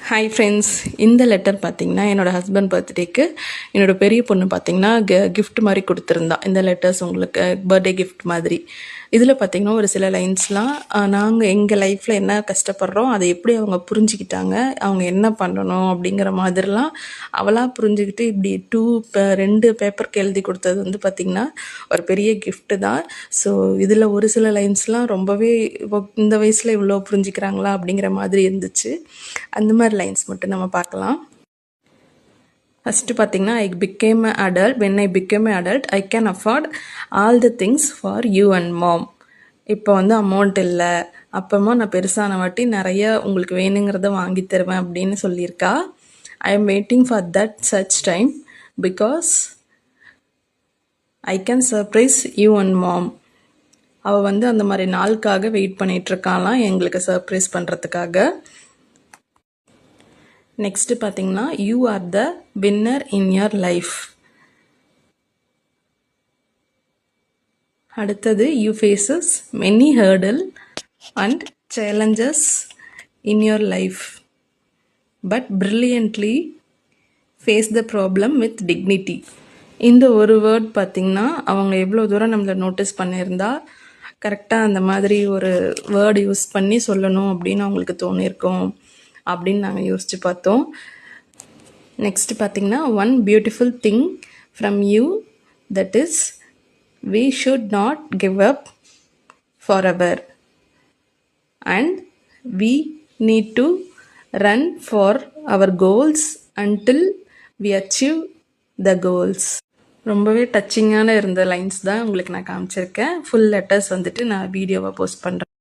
Hi friends, இந்த letter பார்த்திங்கன்னா என்னோடய ஹஸ்பண்ட் பர்த்டேக்கு என்னோடய பெரிய பொண்ணு பார்த்திங்கன்னா கிஃப்ட் மாதிரி கொடுத்துருந்தா. இந்த லெட்டர்ஸ் உங்களுக்கு பர்த்டே கிஃப்ட் மாதிரி. இதில் பார்த்திங்கன்னா ஒரு சில லைன்ஸ்லாம் நாங்கள் எங்கள் லைஃப்பில் என்ன கஷ்டப்படுறோம், அதை எப்படி அவங்க புரிஞ்சுக்கிட்டாங்க, அவங்க என்ன பண்ணணும் அப்படிங்கிற மாதிரிலாம் அவளாக புரிஞ்சுக்கிட்டு இப்படி 2 பேப்பருக்கு எழுதி கொடுத்தது வந்து பார்த்திங்கன்னா ஒரு பெரிய கிஃப்ட்டு தான். ஸோ இதில் ஒரு சில லைன்ஸ்லாம் ரொம்பவே இந்த வயசில் இவ்வளோ புரிஞ்சுக்கிறாங்களா அப்படிங்கிற மாதிரி இருந்துச்சு. அந்த மாதிரி லைன்ஸ் மட்டும் நம்ம பார்க்கலாம். ஃபஸ்ட்டு பார்த்திங்கன்னா, I became a adult when I became a adult I can afford all the things for you and mom. இப்போ வந்து அமௌண்ட் இல்லை, அப்பமா நான் பெருசான வாட்டி நிறைய உங்களுக்கு வேணுங்கிறத வாங்கி தருவேன் அப்படின்னு சொல்லியிருக்கா. I am waiting for that such time because I can surprise you and mom. அவள் வந்து அந்த மாதிரி நாளுக்காக வெயிட் பண்ணிகிட்ருக்காளாம், எங்களுக்கு சர்ப்ரைஸ் பண்ணுறதுக்காக. நெக்ஸ்ட்டு பார்த்தீங்கன்னா, you are the winner in your life. அடுத்தது, you faces many hurdle and challenges in your life but brilliantly face the problem with dignity. இந்த ஒரு வேர்ட் பார்த்திங்கன்னா அவங்க எவ்வளோ தூரம் நம்மளை நோட்டீஸ் பண்ணியிருந்தா கரெக்டாக அந்த மாதிரி ஒரு வேர்டு யூஸ் பண்ணி சொல்லணும் அப்படின்னு அவங்களுக்கு தோணியிருக்கோம் அப்படின்னு நாங்கள் யோசித்து பார்த்தோம். நெக்ஸ்ட்டு பார்த்திங்கன்னா, one beautiful thing from you that is we should not give up forever and we need to run for our goals until we achieve the goals. ரொம்பவே டச்சிங்கான இருந்த லைன்ஸ் தான் உங்களுக்கு நான் காமிச்சிருக்கேன். ஃபுல் லெட்டர்ஸ் வந்துட்டு நான் வீடியோவாக போஸ்ட் பண்ணுறேன்.